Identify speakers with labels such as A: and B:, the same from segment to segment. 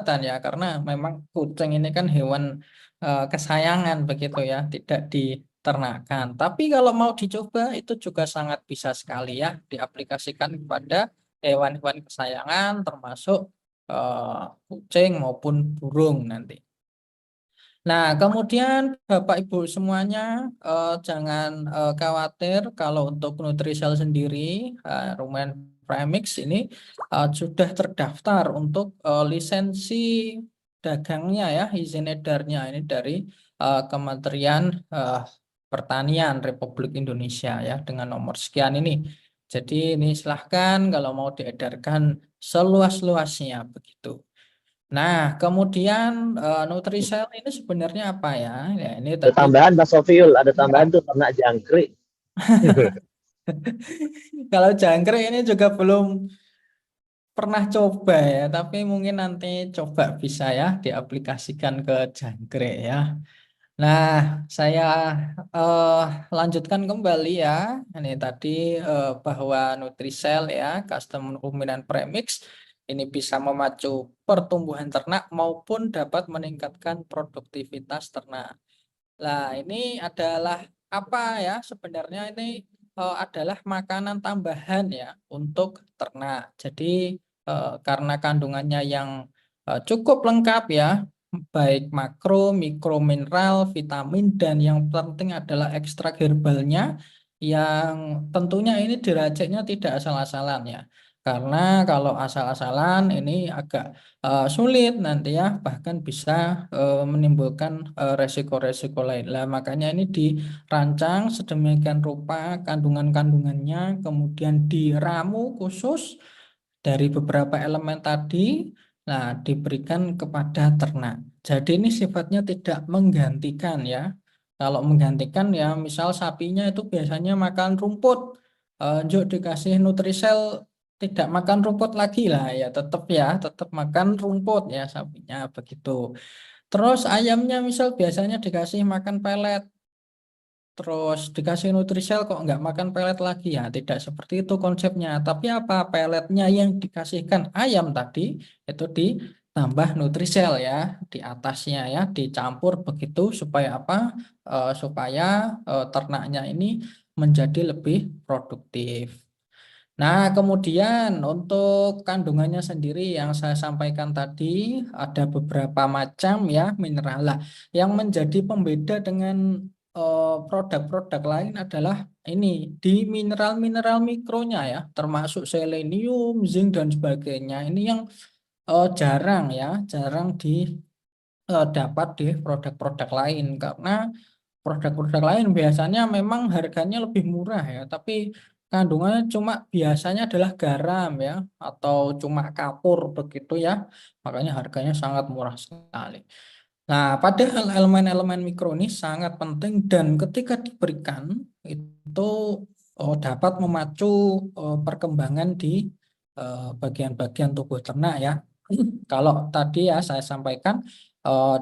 A: perdebatan ya, karena memang kucing ini kan hewan kesayangan begitu ya, tidak diternakan. Tapi kalau mau dicoba itu juga sangat bisa sekali ya diaplikasikan kepada hewan-hewan kesayangan, termasuk kucing maupun burung nanti. Nah, kemudian Bapak Ibu semuanya jangan khawatir kalau untuk Nutrisel sendiri, Rumen Premix ini sudah terdaftar untuk lisensi dagangnya ya, izin edarnya ini dari Kementerian eh, Pertanian Republik Indonesia ya dengan nomor sekian ini. Jadi ini silahkan kalau mau diedarkan seluas-luasnya begitu. Nah, kemudian Nutrisel ini sebenarnya apa ya? Ya, ini
B: Ada
A: tadi.
B: tambahan Mas Sofiul, ada tambahan
A: Ya.
B: tuh ternak jangkrik.
A: Kalau jangkrik ini juga belum pernah coba ya, tapi mungkin nanti coba bisa ya diaplikasikan ke jangkrik ya. Nah, saya eh, lanjutkan kembali ya. Ini tadi bahwa Nutrisel ya, custom ruminant premix ini bisa memacu pertumbuhan ternak maupun dapat meningkatkan produktivitas ternak. Nah, ini adalah apa ya? Sebenarnya ini adalah makanan tambahan ya untuk ternak. Jadi karena kandungannya yang cukup lengkap ya, baik makro, mikro, mineral, vitamin, dan yang penting adalah ekstrak herbalnya yang tentunya ini diraciknya tidak asal-asalan ya. Karena kalau asal-asalan ini agak sulit nanti ya, bahkan bisa menimbulkan resiko-resiko lain. Lah, makanya ini dirancang sedemikian rupa kandungan-kandungannya, kemudian diramu khusus dari beberapa elemen tadi, nah diberikan kepada ternak. Jadi ini sifatnya tidak menggantikan ya. Kalau menggantikan ya, misal sapinya itu biasanya makan rumput, Juk dikasih Nutrisel tidak makan rumput lagi lah ya, tetap makan rumput ya sapinya begitu. Terus ayamnya misal biasanya dikasih makan pelet, terus dikasih Nutrisel kok nggak makan pelet lagi ya, tidak seperti itu konsepnya. Tapi apa peletnya yang dikasihkan ayam tadi itu ditambah Nutrisel ya di atasnya ya, dicampur begitu supaya apa? Supaya ternaknya ini menjadi lebih produktif. Nah, kemudian untuk kandungannya sendiri yang saya sampaikan tadi ada beberapa macam ya mineral. Lah, yang menjadi pembeda dengan produk-produk lain adalah ini di mineral-mineral mikronya ya, termasuk selenium, zinc dan sebagainya. Ini yang jarang ya, jarang didapat di produk-produk lain karena produk-produk lain biasanya memang harganya lebih murah ya, tapi kandungannya cuma biasanya adalah garam ya, atau cuma kapur begitu ya. Makanya harganya sangat murah sekali. Nah, padahal elemen-elemen mikro ini sangat penting dan ketika diberikan itu dapat memacu perkembangan di bagian-bagian tubuh ternak ya. Kalau tadi ya saya sampaikan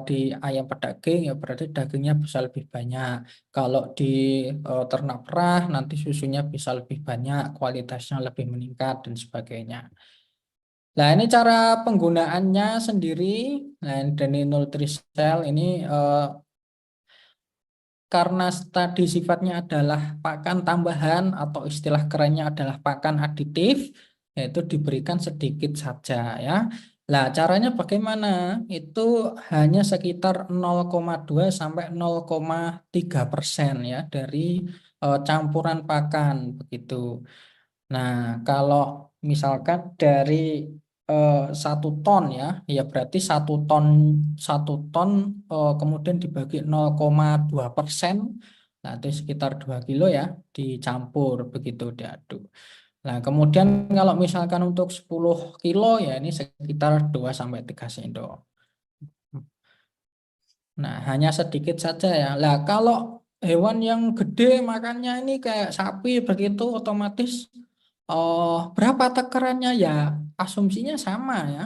A: di ayam pedaging ya berarti dagingnya bisa lebih banyak. Kalau di ternak perah nanti susunya bisa lebih banyak, kualitasnya lebih meningkat dan sebagainya. Nah, ini cara penggunaannya sendiri. Nah, dan ini Nutrisel ini karena tadi sifatnya adalah pakan tambahan atau istilah kerennya adalah pakan aditif, yaitu diberikan sedikit saja ya. Lah, caranya bagaimana? Itu hanya sekitar 0,2 sampai 0,3% ya dari campuran pakan begitu. Nah, kalau misalkan dari 1 ton ya, ya berarti 1 ton kemudian dibagi 0,2%, nah itu sekitar 2 kilo ya, dicampur begitu diaduk. Nah, kemudian kalau misalkan untuk 10 kilo ya ini sekitar 2 sampai 3 sendok. Nah, hanya sedikit saja ya. Lah, kalau hewan yang gede makannya ini kayak sapi begitu otomatis berapa takarannya ya asumsinya sama ya.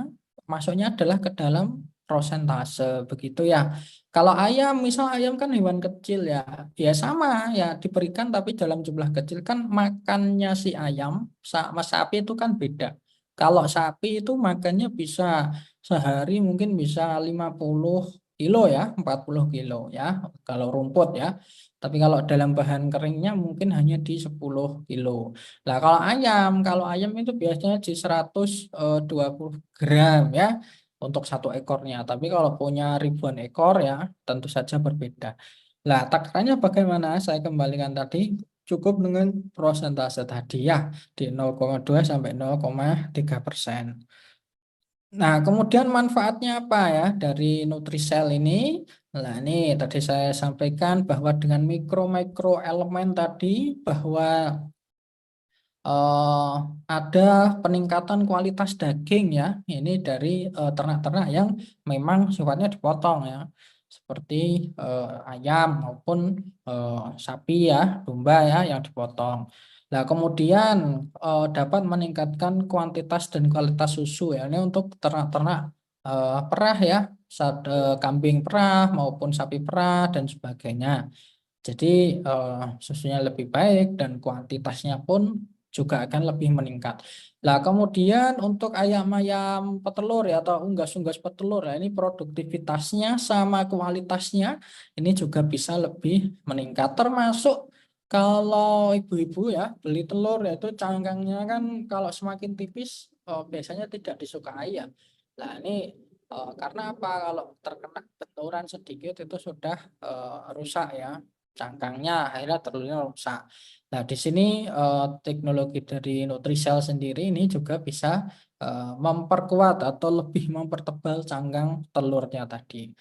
A: Masuknya adalah ke dalam prosentase begitu ya. Kalau ayam, misal ayam kan hewan kecil ya, ya sama ya diberikan tapi dalam jumlah kecil kan makannya si ayam sama sapi itu kan beda. Kalau sapi itu makannya bisa sehari mungkin bisa 50 kilo ya, 40 kilo ya, kalau rumput ya. Tapi kalau dalam bahan keringnya mungkin hanya di 10 kilo. Nah, kalau ayam itu biasanya di 120 gram ya untuk satu ekornya. Tapi kalau punya ribuan ekor ya tentu saja berbeda. Nah, takarannya bagaimana? Saya kembalikan tadi cukup dengan prosentase tadi ya di 0,2 sampai 0,3%. Nah, kemudian manfaatnya apa ya dari Nutrisel ini? Nah, ini tadi saya sampaikan bahwa dengan mikro-mikro elemen tadi bahwa eh, ada peningkatan kualitas daging ya. Ini dari ternak-ternak yang memang sifatnya dipotong ya. Seperti ayam maupun sapi ya, domba ya yang dipotong. Nah, kemudian dapat meningkatkan kuantitas dan kualitas susu ya. Ini untuk ternak-ternak perah ya, kambing perah maupun sapi perah dan sebagainya. Jadi susunya lebih baik dan kuantitasnya pun juga akan lebih meningkat. Nah, kemudian untuk ayam-ayam petelur ya atau unggas-unggas petelur ya ini produktivitasnya sama kualitasnya ini juga bisa lebih meningkat. Termasuk kalau ibu-ibu ya beli telur ya itu cangkangnya kan kalau semakin tipis biasanya tidak disukai ya. Nah, ini karena apa? Kalau terkena benturan sedikit itu sudah rusak ya cangkangnya akhirnya telurnya rusak. Nah, di sini teknologi dari Nutrisel sendiri ini juga bisa memperkuat atau lebih mempertebal cangkang telurnya tadi.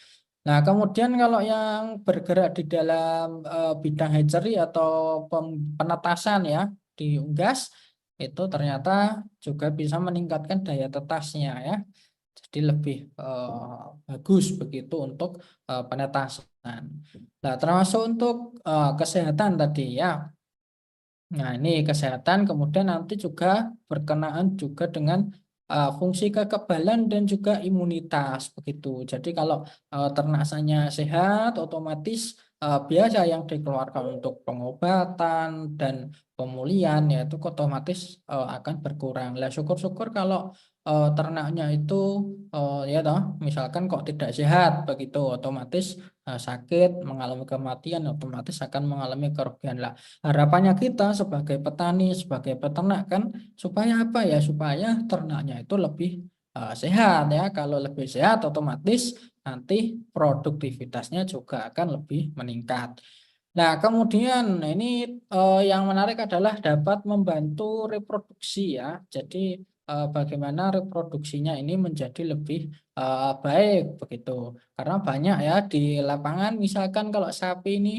A: Nah, kemudian kalau yang bergerak di dalam bidang hatchery atau penetasan ya di unggas itu ternyata juga bisa meningkatkan daya tetasnya ya. Jadi lebih bagus begitu untuk penetasan. Nah, termasuk untuk kesehatan tadi ya. Nah, ini kesehatan kemudian nanti juga berkenaan juga dengan fungsi kekebalan dan juga imunitas begitu. Jadi kalau ternaknya sehat, otomatis biaya yang dikeluarkan untuk pengobatan dan pemulihan ya itu otomatis akan berkurang. Lah syukur-syukur kalau ternaknya itu ya toh, misalkan kok tidak sehat begitu, otomatis sakit, mengalami kematian, otomatis akan mengalami kerugian lah. Harapannya kita sebagai petani, sebagai peternak kan supaya apa ya? Supaya ternaknya itu lebih sehat ya. Kalau lebih sehat otomatis nanti produktivitasnya juga akan lebih meningkat. Nah, kemudian ini yang menarik adalah dapat membantu reproduksi ya. Jadi bagaimana reproduksinya ini menjadi lebih baik begitu. Karena banyak ya di lapangan misalkan kalau sapi ini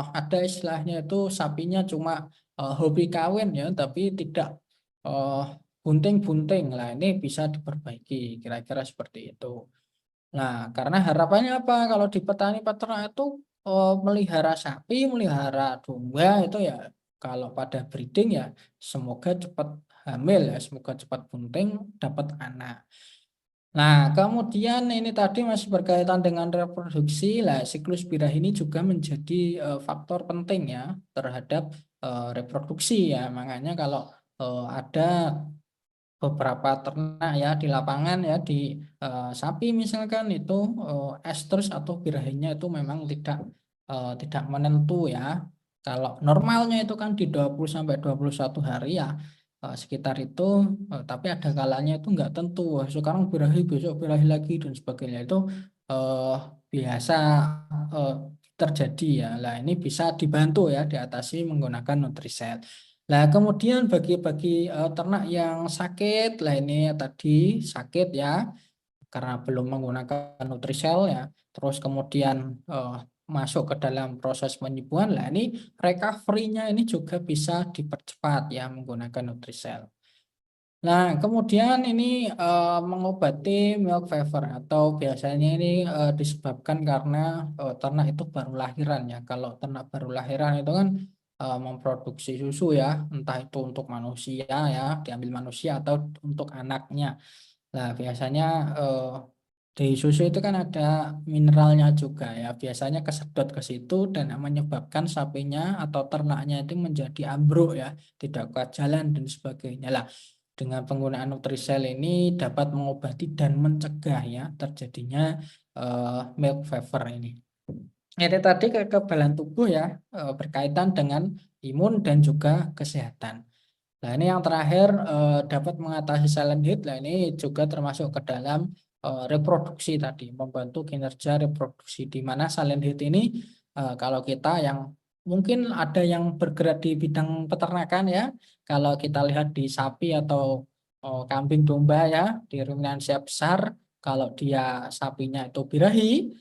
A: ada istilahnya itu sapinya cuma hobi kawin ya, tapi tidak eh, bunting-bunting. Lah ini bisa diperbaiki kira-kira seperti itu. Nah, karena harapannya apa? Kalau di petani peternak itu melihara sapi, melihara domba itu ya kalau pada breeding ya semoga cepat hamil ya, semoga cepat bunting dapat anak. Nah, kemudian ini tadi masih berkaitan dengan reproduksi. Lah, siklus birahi ini juga menjadi faktor penting ya terhadap reproduksi ya. Makanya kalau ada beberapa ternak ya di lapangan ya di sapi misalkan itu estrus atau birahinya itu memang tidak menentu ya. Kalau normalnya itu kan di 20 sampai 21 hari ya sekitar itu tapi ada kalanya itu enggak tentu. Wah, sekarang birahi besok birahi lagi dan sebagainya itu eh, biasa eh, terjadi ya. Lah ini bisa dibantu ya diatasi menggunakan Nutrisel. Nah, kemudian bagi-bagi ternak yang sakit, lah ini tadi sakit ya, karena belum menggunakan Nutrisel ya. Terus kemudian eh, masuk ke dalam proses penyembuhan, lah ini recovery-nya ini juga bisa dipercepat ya menggunakan Nutrisel. Nah, kemudian ini mengobati milk fever atau biasanya ini disebabkan karena ternak itu baru lahiran ya. Kalau ternak baru lahiran itu kan memproduksi susu ya, entah itu untuk manusia ya, diambil manusia atau untuk anaknya. Nah, biasanya di susu itu kan ada mineralnya juga ya. Biasanya kesedot ke situ dan menyebabkan sapinya atau ternaknya itu menjadi ambruk ya, tidak kuat jalan dan sebagainya lah. dengan penggunaan Nutrisel ini dapat mengobati dan mencegah ya terjadinya milk fever ini. Ini tadi kekebalan tubuh ya berkaitan dengan imun dan juga kesehatan. Nah, ini yang terakhir dapat mengatasi silent heat. Nah, ini juga termasuk ke dalam reproduksi tadi, membantu kinerja reproduksi di mana silent heat ini kalau kita yang mungkin ada yang bergerak di bidang peternakan ya, kalau kita lihat di sapi atau kambing domba ya, di ruminansia besar, kalau dia sapinya itu birahi,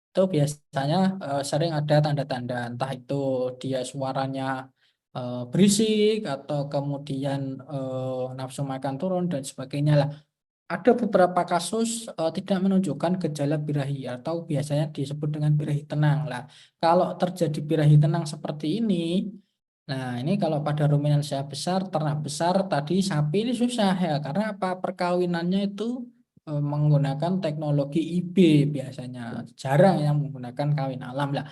A: itu biasanya sering ada tanda-tanda entah itu dia suaranya berisik atau kemudian nafsu makan turun dan sebagainya lah. Ada beberapa kasus tidak menunjukkan gejala birahi atau biasanya disebut dengan birahi tenang lah. Kalau terjadi birahi tenang seperti ini, nah ini kalau pada ruminansia besar, ternak besar tadi sapi ini susah ya karena apa? Perkawinannya itu menggunakan teknologi IB biasanya. Jarang yang menggunakan kawin alam lah.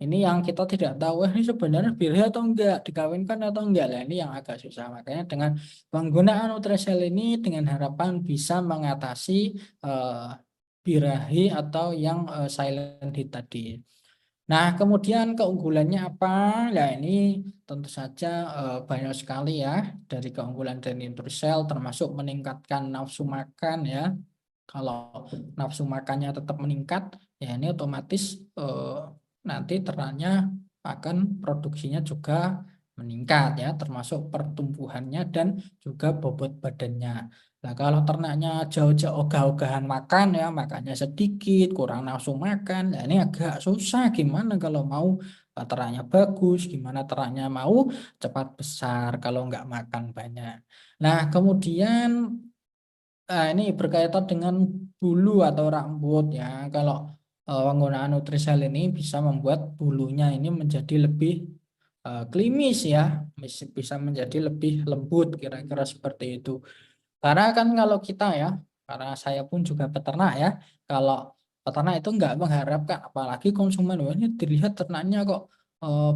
A: Ini yang kita tidak tahu, ini sebenarnya birahi atau enggak, dikawinkan atau enggak lah. Ini yang agak susah. Makanya dengan penggunaan Nutrisel ini dengan harapan bisa mengatasi eh, birahi atau yang silent heat tadi. Nah, kemudian keunggulannya apa? Ya, ini tentu saja banyak sekali ya dari keunggulan dari Nutrisel, termasuk meningkatkan nafsu makan ya. Kalau nafsu makannya tetap meningkat, ya ini otomatis nanti ternaknya akan produksinya juga meningkat ya, termasuk pertumbuhannya dan juga bobot badannya. Nah, kalau ternaknya jauh-jauh ogah-ogahan makan ya, makannya sedikit, kurang nafsu makan, nah ini agak susah gimana kalau mau ternaknya bagus, gimana ternaknya mau cepat besar kalau nggak makan banyak. Nah, kemudian ini berkaitan dengan bulu atau rambut ya. Kalau penggunaan Nutrisel ini bisa membuat bulunya ini menjadi lebih klimis ya, bisa menjadi lebih lembut kira-kira seperti itu. Karena kan kalau kita ya, karena saya pun juga peternak ya, kalau peternak itu nggak mengharapkan, apalagi konsumen, wah ini dilihat ternaknya kok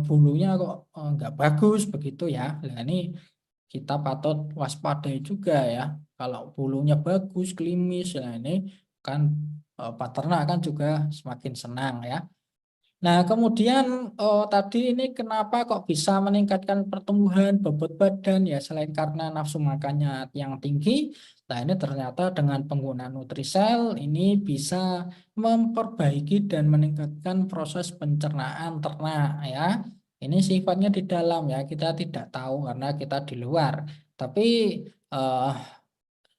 A: bulunya kok nggak bagus begitu ya. Nah ini kita patut waspadai juga ya. Kalau bulunya bagus, klimis, nah ini kan peternak kan juga semakin senang ya. Nah, kemudian tadi ini kenapa kok bisa meningkatkan pertumbuhan bobot badan ya selain karena nafsu makannya yang tinggi. Nah, ini ternyata dengan penggunaan Nutrisel ini bisa memperbaiki dan meningkatkan proses pencernaan ternak ya. Ini sifatnya di dalam ya, kita tidak tahu karena kita di luar. Tapi eh,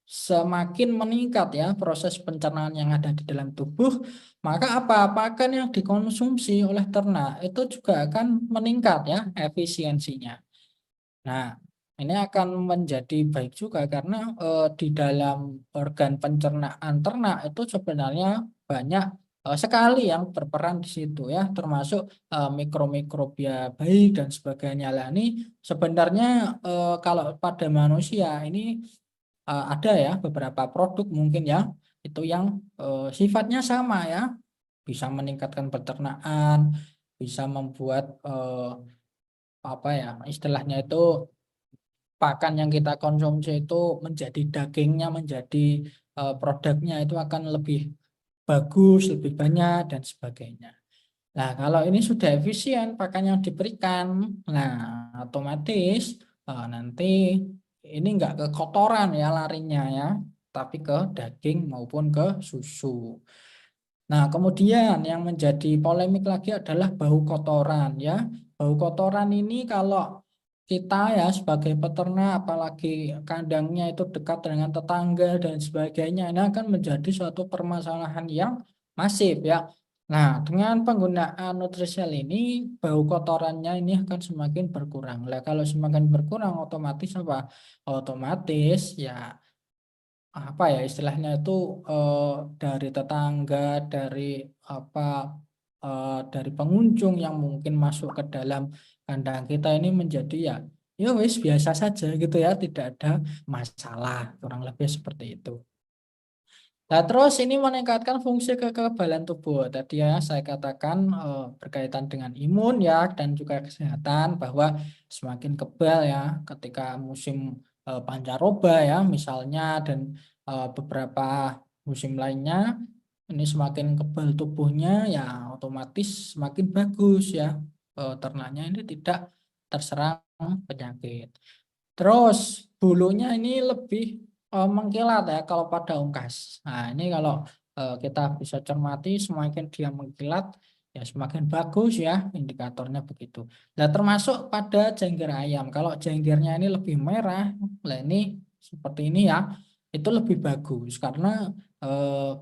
A: semakin meningkat ya proses pencernaan yang ada di dalam tubuh, maka apa pakan yang dikonsumsi oleh ternak itu juga akan meningkat ya efisiensinya. Nah, ini akan menjadi baik juga karena di dalam organ pencernaan ternak itu sebenarnya banyak sekali yang berperan di situ ya, termasuk mikromikrobia baik dan sebagainya. Lah ini sebenarnya kalau pada manusia ini ada ya beberapa produk mungkin ya itu yang sifatnya sama ya, bisa meningkatkan pencernaan, bisa membuat apa ya istilahnya itu pakan yang kita konsumsi itu menjadi dagingnya, menjadi produknya itu akan lebih bagus, lebih banyak dan sebagainya. Nah, kalau ini sudah efisien pakan yang diberikan, nah otomatis nanti ini enggak ke kotoran ya larinya ya, tapi ke daging maupun ke susu. Nah, kemudian yang menjadi polemik lagi adalah bau kotoran ya. Bau kotoran ini kalau kita ya sebagai peternak apalagi kandangnya itu dekat dengan tetangga dan sebagainya, ini akan menjadi suatu permasalahan yang masif ya. Nah, dengan penggunaan Nutrisel ini bau kotorannya ini akan semakin berkurang. Lah, kalau semakin berkurang otomatis apa? Otomatis ya apa ya istilahnya itu eh, dari tetangga, dari apa dari pengunjung yang mungkin masuk ke dalam kandang kita ini menjadi ya ya wis biasa saja gitu ya, tidak ada masalah, kurang lebih seperti itu. Nah, terus ini meningkatkan fungsi kekebalan tubuh. Tadi ya saya katakan berkaitan dengan imun ya dan juga kesehatan bahwa semakin kebal ya ketika musim pancaroba ya misalnya, dan beberapa musim lainnya, ini semakin kebal tubuhnya ya otomatis semakin bagus ya, ternaknya ini tidak terserang penyakit. Terus bulunya ini lebih mengkilat ya kalau pada ungkas. Nah, ini kalau kita bisa cermati, semakin dia mengkilat ya semakin bagus ya, indikatornya begitu. Nah, termasuk pada jengger ayam. Kalau jenggernya ini lebih merah, nah ini seperti ini ya, itu lebih bagus karena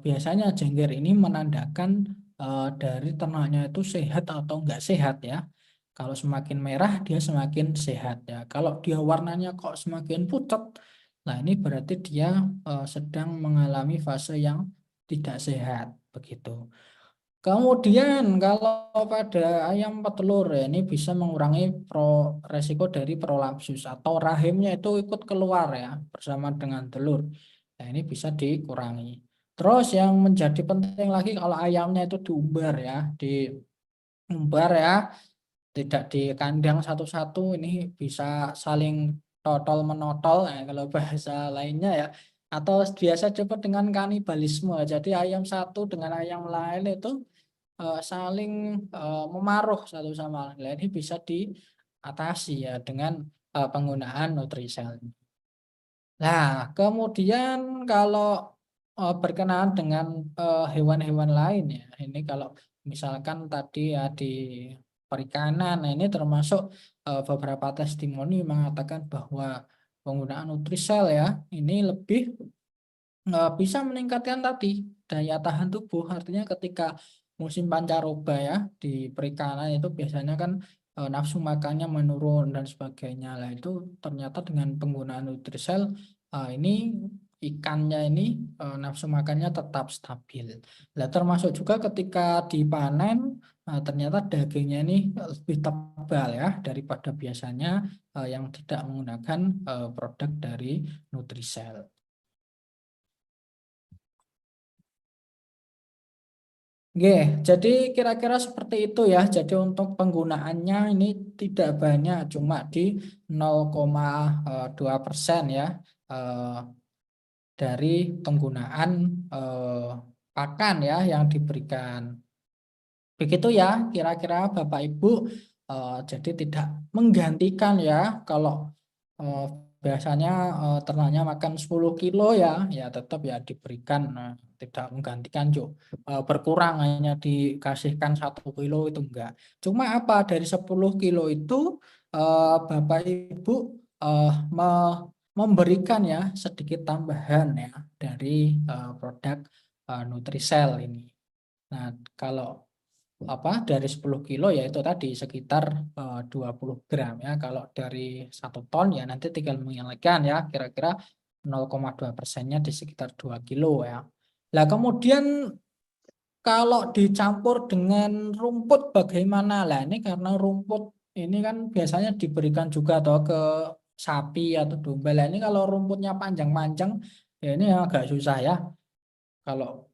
A: biasanya jengger ini menandakan dari ternaknya itu sehat atau enggak sehat ya. Kalau semakin merah dia semakin sehat ya. Kalau dia warnanya kok semakin pucat, nah ini berarti dia sedang mengalami fase yang tidak sehat begitu. Kemudian kalau pada ayam petelur ya, ini bisa mengurangi resiko dari prolapsus atau rahimnya itu ikut keluar ya bersama dengan telur. Nah, ini bisa dikurangi. Terus yang menjadi penting lagi kalau ayamnya itu diumbar ya, diumbar ya, tidak di kandang satu-satu, ini bisa saling totol menotol kalau bahasa lainnya ya, atau biasa disebut dengan kanibalisme. Jadi ayam satu dengan ayam lain itu saling memaruh satu sama lain. Ini bisa diatasi ya dengan penggunaan Nutrisel. Nah, kemudian kalau berkenaan dengan hewan-hewan lain ya, ini kalau misalkan tadi ya di perikanan, nah ini termasuk beberapa testimoni mengatakan bahwa penggunaan Nutrisel ya, ini lebih bisa meningkatkan tadi daya tahan tubuh. Artinya ketika musim pancaroba ya di perikanan itu biasanya kan nafsu makannya menurun dan sebagainya. Lah itu ternyata dengan penggunaan Nutrisel ini ikannya ini nafsu makannya tetap stabil. Lah termasuk juga ketika dipanen ternyata dagingnya ini lebih tebal ya daripada biasanya yang tidak menggunakan produk dari Nutrisel. Oke, jadi kira-kira seperti itu ya. Jadi untuk penggunaannya ini tidak banyak, cuma di 0,2% ya eh, dari penggunaan eh, pakan ya yang diberikan. Begitu ya, kira-kira Bapak Ibu. Jadi tidak menggantikan ya kalau eh, biasanya ternaknya makan 10 kilo ya, ya tetap ya diberikan, tidak menggantikan Cuk. Berkurang hanya dikasihkan 1 kilo itu enggak. Cuma apa dari 10 kilo itu Bapak Ibu memberikan ya sedikit tambahan ya dari produk Nutrisel ini. Nah, kalau dari 10 kilo ya itu tadi sekitar 20 gram ya. Kalau dari 1 ton ya nanti tinggal mengelakkan ya kira-kira 0,2%-nya di sekitar 2 kilo ya. Nah kemudian kalau dicampur dengan rumput bagaimana? Lah ini karena rumput ini kan biasanya diberikan juga atau ke sapi atau domba. Lah ini kalau rumputnya panjang-panjang ya ini agak susah ya kalau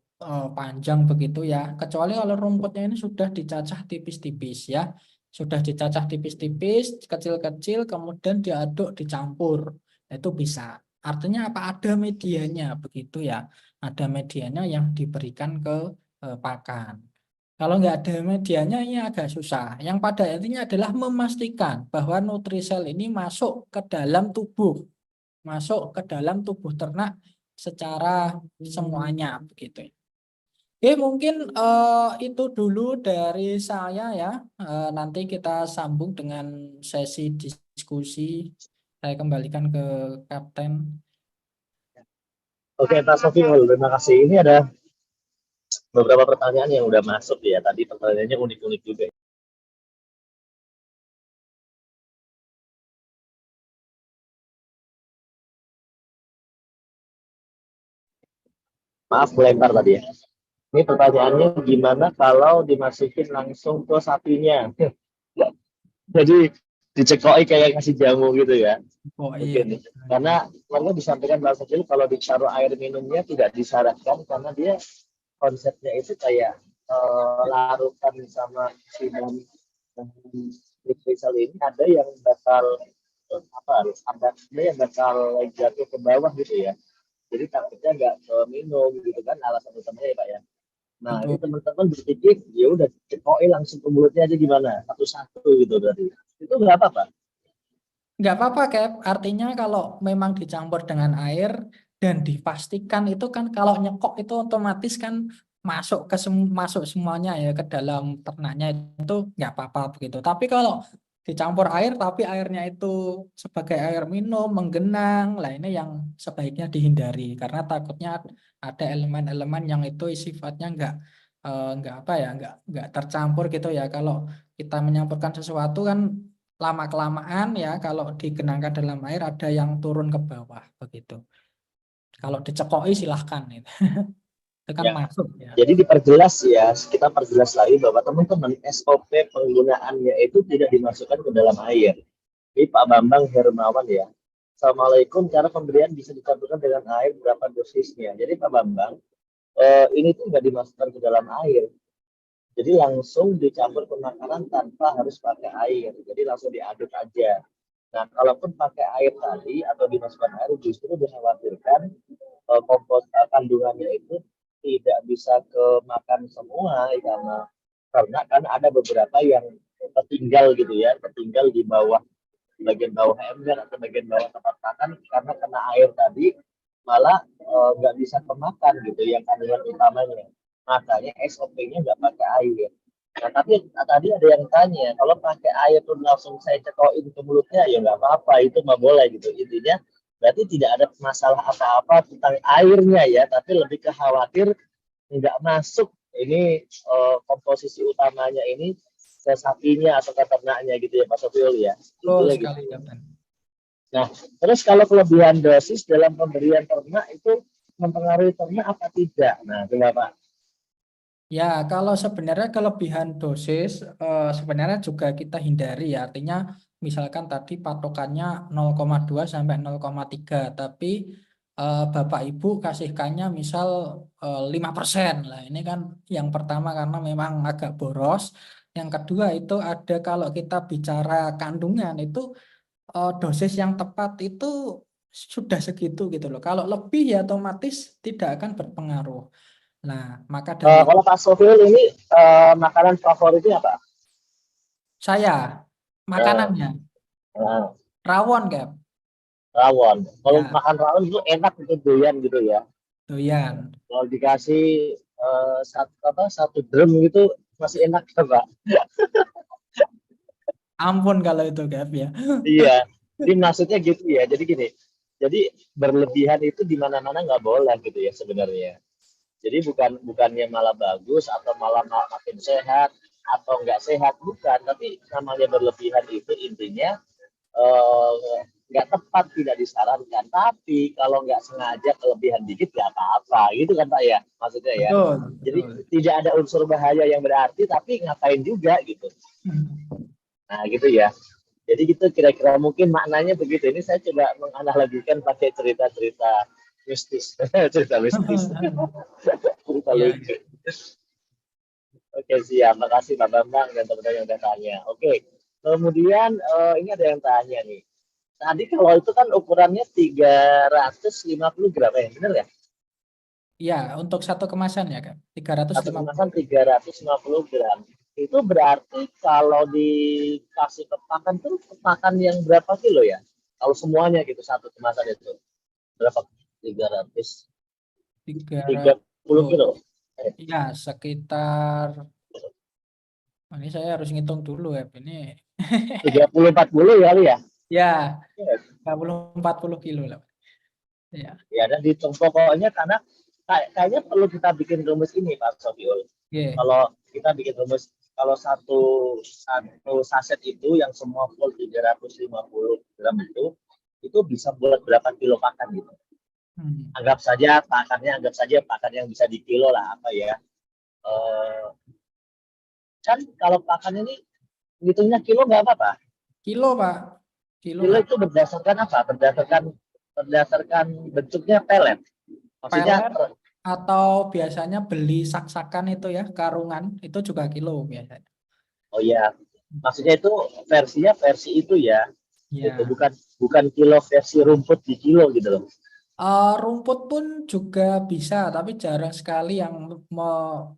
A: panjang begitu ya. Kecuali kalau rumputnya ini sudah dicacah tipis-tipis ya. Sudah dicacah tipis-tipis, kecil-kecil, kemudian diaduk, dicampur. Itu bisa. Artinya apa? Ada medianya begitu ya. Ada medianya yang diberikan ke pakan. Kalau nggak ada medianya ini agak susah. Yang pada intinya adalah memastikan bahwa Nutrisel ini masuk ke dalam tubuh, masuk ke dalam tubuh ternak secara semuanya begitu. Oke, mungkin itu dulu dari saya ya. Nanti kita sambung dengan sesi diskusi. Saya kembalikan ke Kapten.
B: Oke, Pak Sofiul, terima kasih. Ini ada beberapa pertanyaan yang udah masuk ya. Tadi pertanyaannya unik-unik juga. Maaf melempar tadi ya. Ini pertanyaannya gimana kalau dimasukin langsung ke sapinya? Jadi dicekoi kayak kasih jamu gitu ya.
A: Oh iya.
B: Mungkin karena perlu disampaikan Pak Sofiul kalau ditaruh air minumnya tidak disarankan karena dia konsepnya itu kayak larutan sama si nutrisol ini ada yang bakal apa amdaknya yang bakal jatuh ke bawah gitu ya. Jadi takutnya nggak minum gitu kan alasan utamanya ya Pak ya. Nah ini
A: Betul.
B: teman-teman berpikir ya udah cekokin langsung ke mulutnya aja gimana satu-satu gitu berarti. Itu nggak apa-apa.
A: Nggak apa-apa, Cap. Artinya kalau memang dicampur dengan air dan dipastikan itu kan kalau nyekok itu otomatis kan masuk semuanya ya ke dalam ternaknya itu nggak apa-apa begitu. Tapi kalau dicampur air tapi airnya itu sebagai air minum menggenang, lah ini yang sebaiknya dihindari karena takutnya ada elemen-elemen yang itu sifatnya nggak apa ya nggak tercampur gitu ya. Kalau kita menyampurkan sesuatu kan lama kelamaan ya kalau digenangkan dalam air ada yang turun ke bawah begitu. Kalau dicekoki silahkan itu kan
B: Ya.
A: masuk ya.
B: Jadi diperjelas ya, kita perjelas lagi bahwa teman-teman SOP penggunaannya itu tidak dimasukkan ke dalam air. Ini Pak Bambang Hermawan ya. Assalamualaikum, cara pemberian bisa dicampurkan dengan air berapa dosisnya. Jadi Pak Bambang, ini tuh nggak dimasukkan ke dalam air. Jadi langsung dicampur ke makanan tanpa harus pakai air. Jadi langsung diaduk aja. Nah, kalaupun pakai air tadi atau dimasukkan air, justru dikhawatirkan kandungannya itu tidak bisa kemakan semua karena kan ada beberapa yang tertinggal gitu ya, tertinggal di bawah bagian bawah ember atau bagian bawah tempat makan karena kena air tadi malah nggak bisa kemakan gitu yang kandungan utamanya. Makanya SOP-nya nggak pakai air. Nah, tapi tadi ada yang tanya, kalau pakai air tuh langsung saya cekokin ke mulutnya, ya nggak apa-apa, itu mah boleh gitu. Intinya berarti tidak ada masalah apa-apa tentang airnya ya, tapi lebih khawatir nggak masuk ini komposisi utamanya ini ke sapinya atau ke ternaknya gitu ya Pak Sofiul ya.
A: Betul
B: Intinya gitu.
A: sekali, Kapten.
B: Nah, terus kalau kelebihan dosis dalam pemberian ternak itu mempengaruhi ternak apa tidak? Nah, coba Pak.
A: Ya, kalau sebenarnya kelebihan dosis sebenarnya juga kita hindari ya. Artinya misalkan tadi patokannya 0,2 sampai 0,3, tapi Bapak Ibu kasihkannya misal 5%. Lah, ini kan yang pertama karena memang agak boros. Yang kedua itu ada kalau kita bicara kandungan itu dosis yang tepat itu sudah segitu gitu loh. Kalau lebih ya otomatis tidak akan berpengaruh. Nah, maka dari itu
B: Kalau Pak Sofiul ini makanan favoritnya apa?
A: saya
B: Nah,
A: makanannya
B: nah,
A: rawon, Gap.
B: rawon. Kalau
A: Ya,
B: makan rawon itu enak itu doyan gitu ya.
A: doyan.
B: Kalau dikasih satu drum gitu masih enak kan, Pak?
A: Ampun kalau itu, Gap ya.
B: Iya. Jadi maksudnya gitu ya. Jadi gini. Jadi berlebihan itu di mana-mana nggak boleh gitu ya sebenarnya. Jadi bukannya malah bagus atau malah makin sehat atau nggak sehat bukan, tapi namanya berlebihan itu intinya nggak tepat tidak disarankan. Tapi kalau nggak sengaja kelebihan dikit nggak apa-apa, gitu kan Pak ya, maksudnya ya.
A: Betul,
B: Jadi
A: betul.
B: tidak ada unsur bahaya yang berarti, tapi ngapain juga gitu. Nah gitu ya. Jadi gitu kira-kira mungkin maknanya begitu. Ini saya coba menganalogikan pakai cerita-cerita mistis, cerita mistis, cerita
A: Iya,
B: lucu.
A: iya.
B: Oke siap, makasih Pak Bambang dan teman-teman yang udah tanya. Oke, kemudian ini ada yang tanya nih. Tadi kalau itu kan ukurannya 350 gram ya, benar ya?
A: Iya, untuk satu kemasan ya, Kak.
B: Satu
A: 350.
B: kemasan 350 gram. Itu berarti kalau dikasih ke pakan tuh pakan yang berapa kilo ya? Kalau semuanya gitu satu kemasan itu berapa? 300 30
A: 300.
B: kilo. Eh,
A: Iya, sekitar ini saya harus ngitung dulu ya. Ini
B: 30 40 kali ya?
A: ya
B: Yes.
A: 30-40 kilo lah. Ya.
B: Ya, dan dihitung pokoknya karena kayaknya perlu kita bikin rumus ini Pak Sofiul.
A: Oke.
B: Kalau kita bikin rumus, kalau satu saset itu yang semua full 350 gram itu bisa buat berapa kilo pakan gitu.
A: Hmm.
B: Anggap saja pakan yang bisa di kilo lah apa ya. Eh, kan kalau pakan ini hitungnya kilo nggak apa-apa.
A: Kilo, Pak. Kilo
B: Kilo
A: nggak
B: itu berdasarkan apa? Berdasarkan bentuknya pelet. Maksudnya
A: pelet atau biasanya beli sak-sakan itu ya, karungan itu juga kilo biasanya.
B: oh ya, maksudnya itu versi itu ya. Itu
A: Ya.
B: bukan kilo versi rumput di kilo gitu loh.
A: Rumput pun juga bisa, tapi jarang sekali yang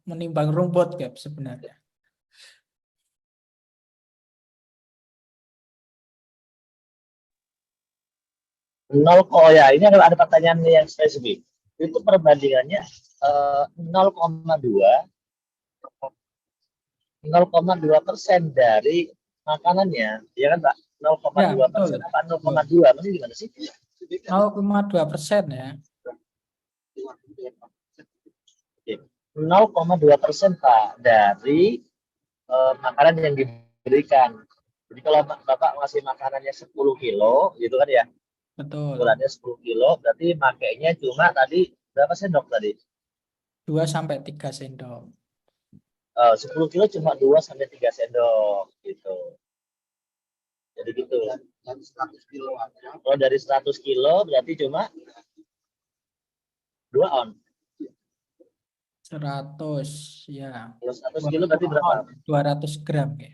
A: menimbang rumput, Gap, sebenarnya.
B: 0, oh ya, ini ada pertanyaan yang spesifik. Itu perbandingannya 0,2 0,2% dari makanannya, ya kan Pak?
A: Ya,
B: 0,2%
A: betul.
B: apa
A: Betul.
B: 0,2? Ini gimana sih?
A: 0,2% ya.
B: 0,2% Pak dari makanan yang diberikan. Jadi kalau Bapak ngasih makanannya 10 kilo, gitu kan ya,
A: Betul.
B: ukurannya 10 kilo, berarti makainya cuma tadi berapa sendok tadi?
A: 2 sampai 3 sendok.
B: 10 kilo cuma 2 sampai 3 sendok gitu. Jadi gitu. Kalau dari 100 kilo berarti cuma 2 on.
A: 100, ya.
B: Kalau 100
A: Dua
B: kilo berarti
A: dua
B: berapa?
A: on, 200 gram ya.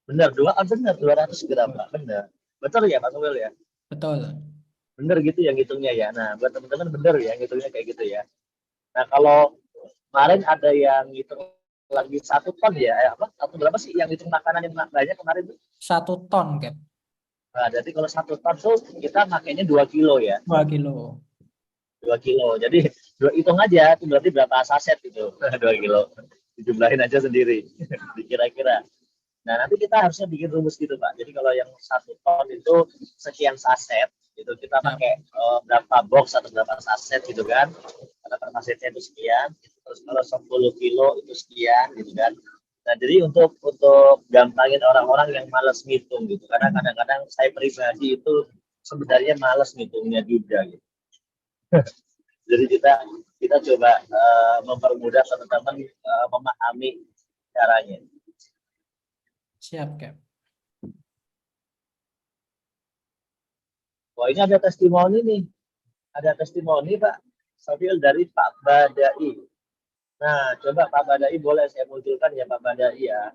B: Benar, 2 on benar, 200 gram
A: Betul.
B: Pak, benar. Betul ya Pak Samuel ya?
A: Betul.
B: Benar gitu yang hitungnya ya. Nah, buat teman-teman benar ya ngitungnya kayak gitu ya. Nah, kalau kemarin ada yang hitung lagi 1 ton ya, apa? Atau berapa sih yang hitung makanan yang banyak kemarin tuh?
A: 1 ton, Gap.
B: Nah, jadi kalau 1 ton tuh kita makainya 2 kilo ya.
A: 2 kilo.
B: 2 kilo. Jadi hitung aja itu berarti berapa saset gitu. 2 kilo. Dijumlahin aja sendiri. Dikira-kira. Nah, nanti kita harusnya bikin rumus gitu, Pak. Jadi kalau yang 1 ton itu sekian saset, itu kita
A: Ya.
B: pakai berapa box atau berapa saset gitu kan. Karena per sasetnya itu sekian. Terus kalau 10 kilo itu sekian gitu kan. Nah, jadi untuk gampangin orang-orang yang males ngitung gitu. Karena kadang-kadang saya pribadi itu sebenarnya males ngitungnya juga gitu. Jadi kita coba mempermudah teman-teman memahami caranya.
A: Siap, Gap.
B: Wah, ini ada testimoni nih. Ada testimoni Pak Safil dari Pak Badai. Nah, coba Pak Badai boleh saya munculkan ya Pak Badai ya.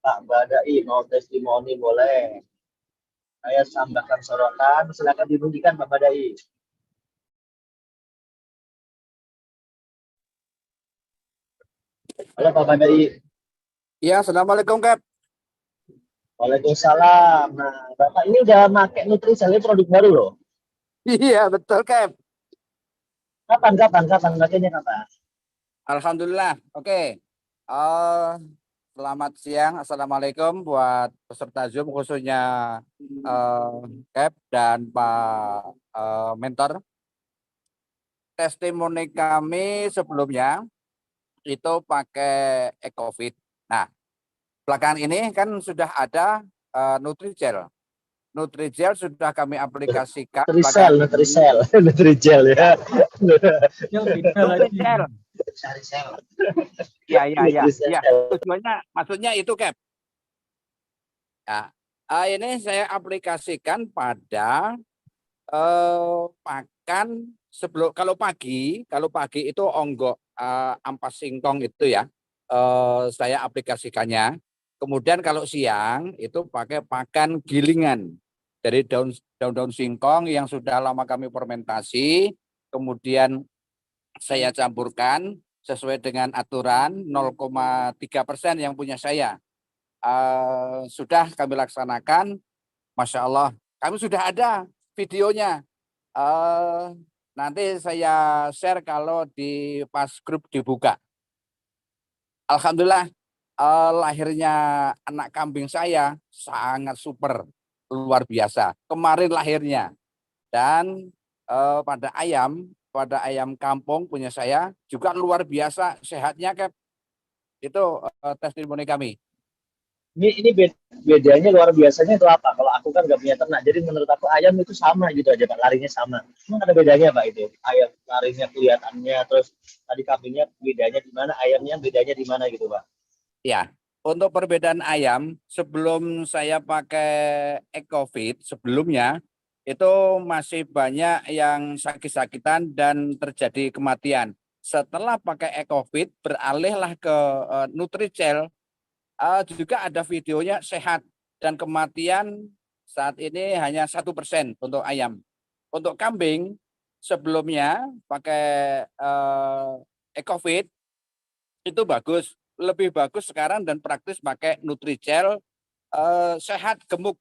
B: Pak Badai mau testimoni boleh. Saya tambahkan sorotan, silakan dibunyikan Pak Badai. Halo Pak Badai.
C: Ya, assalamualaikum, Kep.
B: Waalaikumsalam. Nah, Bapak ini udah pakai Nutrisel produk baru loh.
C: Iya, betul, Kep.
B: Kapan pakainya kapan?
C: Alhamdulillah. Oke. Selamat siang. Assalamualaikum buat peserta Zoom, khususnya Kep dan Pak Mentor. Testimoni kami sebelumnya itu pakai Ecovit. Nah, belakangan ini kan sudah ada Nutrijel. Nutrijel sudah kami aplikasikan belakangan
B: Nutrisel, Nutrijel ya.
A: Ya, beda lagi.
C: Nutrijel. Ya. Tujuannya, maksudnya itu, Cap. Ya, ini saya aplikasikan pada pakan sebelum kalau pagi itu onggok ampas singkong itu ya. Saya aplikasikannya. Kemudian kalau siang itu pakai pakan gilingan dari daun-daun singkong yang sudah lama kami fermentasi, kemudian saya campurkan sesuai dengan aturan 0,3% yang punya saya. Sudah kami laksanakan, Masya Allah. Kami sudah ada videonya. Nanti saya share kalau di pas grup dibuka. Alhamdulillah, lahirnya anak kambing saya sangat super, luar biasa. Kemarin lahirnya. Dan pada ayam kampung punya saya juga luar biasa sehatnya, Kep. Itu testimoni kami.
B: Ini bedanya luar biasanya itu apa? Kalau aku kan nggak punya ternak, jadi menurut aku ayam itu sama gitu aja Pak, larinya sama. Emang ada bedanya Pak itu? Ayam larinya kelihatannya, terus tadi kambingnya bedanya di mana, ayamnya bedanya di mana gitu Pak?
C: Ya, untuk perbedaan ayam, sebelum saya pakai Ecovit, sebelumnya itu masih banyak yang sakit-sakitan dan terjadi kematian. Setelah pakai Ecovit, beralihlah ke Nutrijel, juga ada videonya sehat dan kematian saat ini hanya 1% untuk ayam. Untuk kambing sebelumnya pakai Ecovit itu bagus, lebih bagus sekarang dan praktis pakai Nutrijel, sehat gemuk.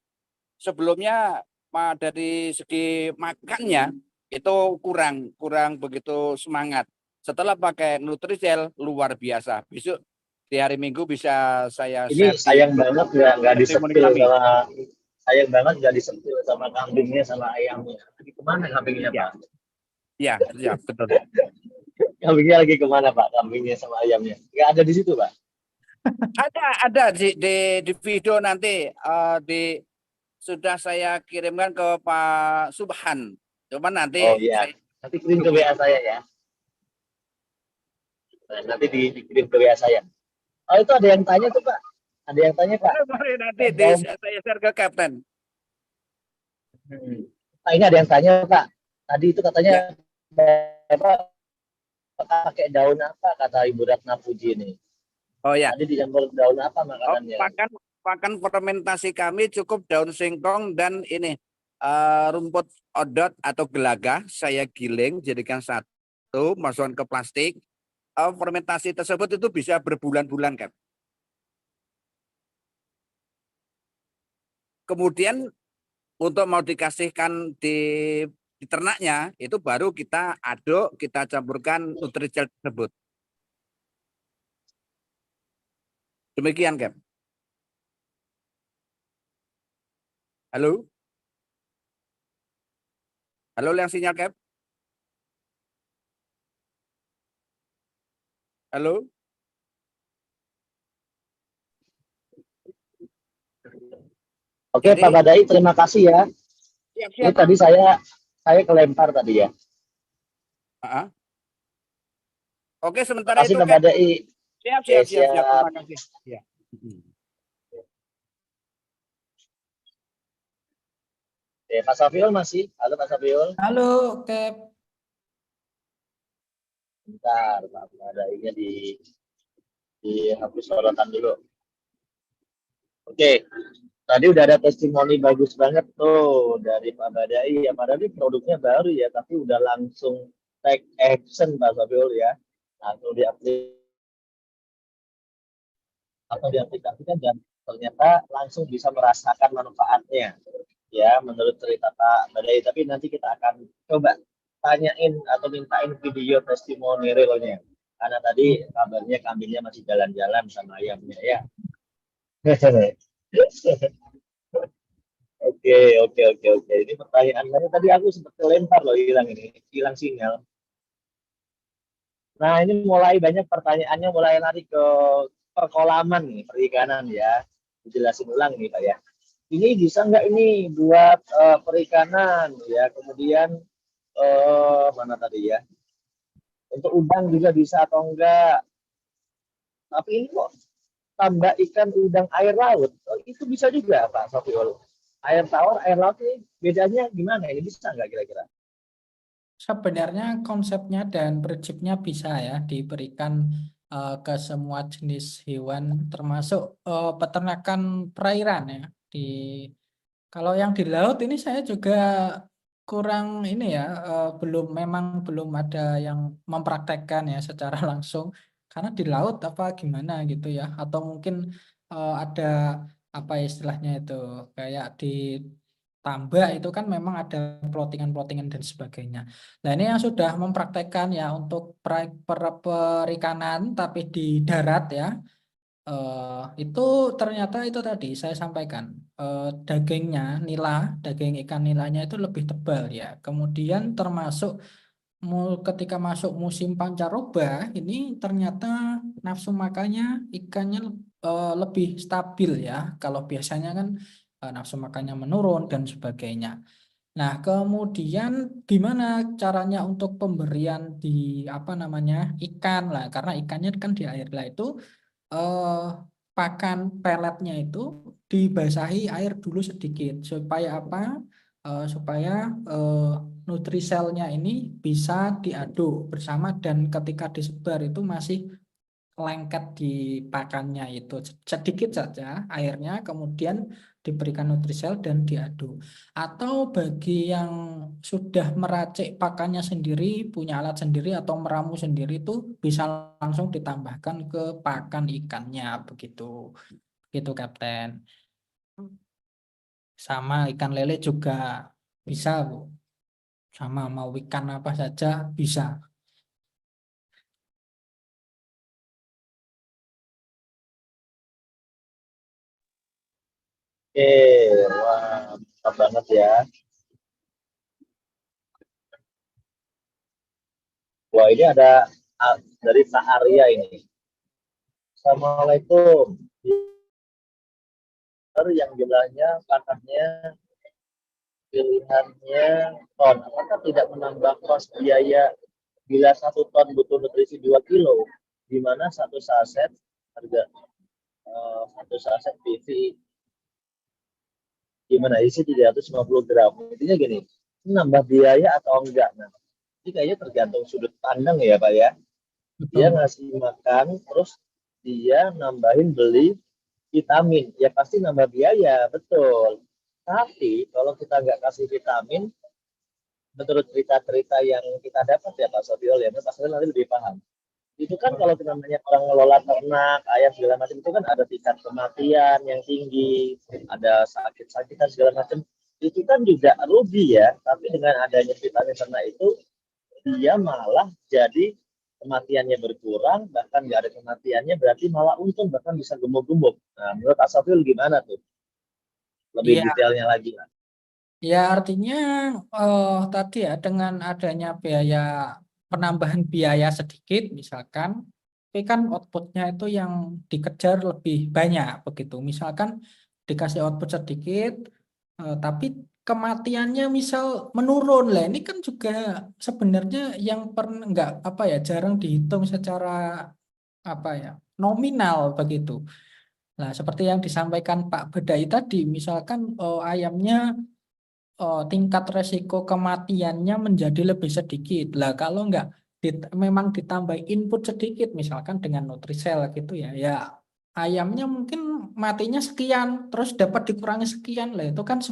C: Sebelumnya dari segi makannya itu kurang begitu semangat. Setelah pakai Nutrijel luar biasa. Besok di hari Minggu bisa saya
B: Ini
C: share di
B: sayang banget nggak
C: testimoni
B: disentil
C: kami.
B: sama, sayang banget nggak disentil sama kambingnya sama ayamnya. Lagi kemana kambingnya
C: Ya,
B: Pak?
C: ya betul.
B: Kambingnya lagi kemana Pak? Kambingnya sama ayamnya? Nggak ada di situ Pak?
C: Ada di video nanti sudah saya kirimkan ke Pak Subhan. Cuman
B: Oh
C: nanti
B: iya,
C: saya
B: nanti kirim ke WA saya ya. Nah, nanti dikirim ke WA saya. Oh itu ada yang tanya tuh Pak. Ada yang tanya Pak.
C: boleh nanti
B: Daun.
C: saya share ke Kapten.
B: Pak ini ada yang tanya Pak. Tadi itu katanya
C: Ya.
B: Bapak pakai daun apa kata Ibu Ratna Puji ini.
C: Oh ya.
B: Tadi dicampur daun apa makanannya?
C: Pakan fermentasi kami cukup daun singkong dan ini rumput odot atau gelagah saya giling jadikan satu, masukkan ke plastik. Fermentasi tersebut itu bisa berbulan-bulan kan. Kemudian untuk mau dikasihkan di ternaknya itu baru kita aduk, kita campurkan Nutrijel tersebut. Demikian Cap. Halo? Halo yang sinyal Cap? Halo?
B: Oke
C: Jadi,
B: Pak Badai, terima kasih ya.
C: siap.
B: Ini tadi saya kelempar tadi ya.
C: Oke,
B: Terima
C: sementara
B: kasih
C: itu
B: Pak
C: Cap.
B: Badai.
C: Siap.
B: Siap.
C: Terima kasih. Ya.
B: Oke, Pak Safiul masih? Halo Pak Safiul.
A: Halo, Cap.
B: Bentar, Pak Badainya dihapus sorotan dulu. Oke, tadi udah ada testimoni bagus banget tuh dari Pak Badai. Ya, padahal ini produknya baru ya, tapi udah langsung take action Pak Safiul ya. Langsung diaplikasikan dan ternyata langsung bisa merasakan manfaatnya. Ya, menurut cerita Pak Badai. Tapi nanti kita akan coba tanyain atau mintain video testimoni realnya. Karena tadi kabarnya kambingnya masih jalan-jalan sama ayamnya ya. Oke. Ini pertanyaan saya tadi aku sempat kelempar loh, hilang sinyal. Nah, ini mulai banyak pertanyaannya mulai lari ke perkolaman nih, perikanan ya. Dijelasin ulang nih Pak ya. Ini bisa nggak ini buat perikanan ya. Kemudian mana tadi ya? Untuk udang juga bisa atau enggak? Tapi ini kok tambah ikan udang air laut, itu bisa juga Pak Sofiul. Air tawar, air laut ini bedanya gimana? Ini bisa nggak kira-kira?
A: Sebenarnya konsepnya dan prinsipnya bisa ya diberikan ke semua jenis hewan, termasuk peternakan perairan ya. Kalau yang di laut ini saya juga kurang ini ya, memang belum ada yang mempraktekkan ya secara langsung. Karena di laut apa gimana gitu ya, atau mungkin ada apa istilahnya itu kayak di tambak itu kan memang ada plottingan-plottingan dan sebagainya. Nah ini yang sudah mempraktekkan ya untuk perikanan tapi di darat ya. Itu ternyata itu tadi saya sampaikan, dagingnya daging ikan nilanya itu lebih tebal ya. Kemudian termasuk ketika masuk musim pancaroba ini ternyata nafsu makannya ikannya lebih stabil ya. Kalau biasanya kan nafsu makannya menurun dan sebagainya. Nah, kemudian gimana caranya untuk pemberian di apa namanya ikan lah, karena ikannya kan di air lah itu eh, pakan peletnya itu dibasahi air dulu sedikit supaya apa? Supaya nutriselnya ini bisa diaduk bersama dan ketika disebar itu masih lengket di pakannya itu sedikit saja airnya kemudian diberikan Nutrisel dan diaduk. Atau bagi yang sudah meracik pakannya sendiri, punya alat sendiri atau meramu sendiri itu bisa langsung ditambahkan ke pakan ikannya begitu. Gitu Kapten. Sama ikan lele juga bisa, Bu. Sama mau ikan apa saja bisa.
B: Oke, wah, mantap banget ya. Wah, ini ada dari Kak Arya ini. Assalamualaikum. Yang jumlahnya pakannya pilihannya ton. Apakah tidak menambah kos biaya bila 1 ton butuh nutrisi 2 kilo, di mana satu saset harga satu saset PV gimana isi 350 gram. Intinya gini, ini nambah biaya atau enggak? Nah, ini kayaknya tergantung sudut pandang ya Pak ya. Dia
A: Betul.
B: ngasih makan, terus dia nambahin beli vitamin, ya pasti nambah biaya, betul. Tapi kalau kita nggak kasih vitamin, menurut cerita-cerita yang kita dapat ya Pak Sofiol ya, Pak Sofiol nanti lebih paham. Itu kan kalau kita namanya orang ngelola ternak, ayam segala macam itu kan ada tingkat kematian yang tinggi, ada sakit-sakitan segala macam. Itu kan juga rugi ya, tapi dengan adanya vitamin ternak itu dia malah jadi kematiannya berkurang, bahkan nggak ada kematiannya berarti malah untung, bahkan bisa gemuk-gemuk. Nah, menurut Asafil gimana tuh? Lebih
A: Iya,
B: detailnya lagi.
A: ya artinya tadi ya dengan adanya biaya penambahan biaya sedikit misalkan, tapi kan outputnya itu yang dikejar lebih banyak begitu. Misalkan dikasih output sedikit, tapi kematiannya misal menurun lah. Ini kan juga sebenarnya yang pernah nggak apa ya jarang dihitung secara apa ya nominal begitu. Nah, seperti yang disampaikan Pak Bedai tadi, misalkan ayamnya tingkat resiko kematiannya menjadi lebih sedikit. Lah kalau nggak memang ditambah input sedikit, misalkan dengan Nutrisel gitu ya, ya ayamnya mungkin matinya sekian, terus dapat dikurangi sekian lah. Itu kan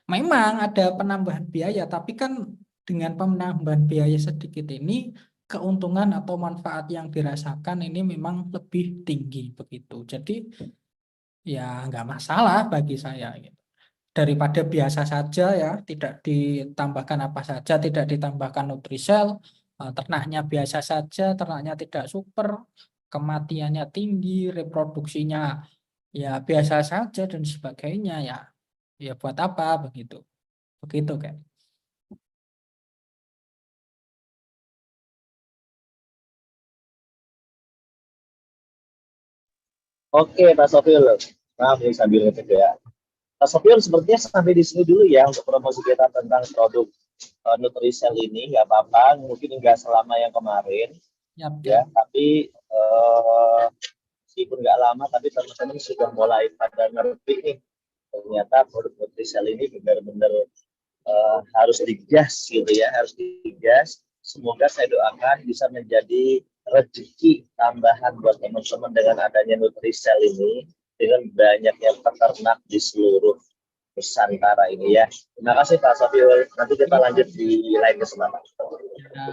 A: memang ada penambahan biaya, tapi kan dengan penambahan biaya sedikit ini keuntungan atau manfaat yang dirasakan ini memang lebih tinggi begitu. Jadi ya nggak masalah bagi saya gitu. Daripada biasa saja ya, tidak ditambahkan apa saja, tidak ditambahkan Nutrisel, ternaknya biasa saja, ternaknya tidak super, kematiannya tinggi, reproduksinya ya biasa saja dan sebagainya ya, ya buat apa begitu, begitu kan?
B: Oke, Pak Sofiul. Maaf nih sambil ngecek ya. Pak Sofiul, sepertinya sampai di sini dulu ya untuk promosi kita tentang produk Nutrisel ini. Nggak apa-apa, mungkin nggak selama yang kemarin
A: Yap,
B: ya,
A: yap.
B: tapi meskipun nggak lama, tapi teman-teman sudah mulai pada ngerti nih. Ternyata produk Nutrisel ini benar-benar harus digas gitu ya, harus digas. Semoga saya doakan bisa menjadi rezeki tambahan buat teman-teman dengan adanya Nutrisel ini, dengan banyaknya peternak di seluruh Nusantara ini ya. Terima kasih Pak Sofiul. Nanti kita lanjut di lain kesempatan.
A: Ya,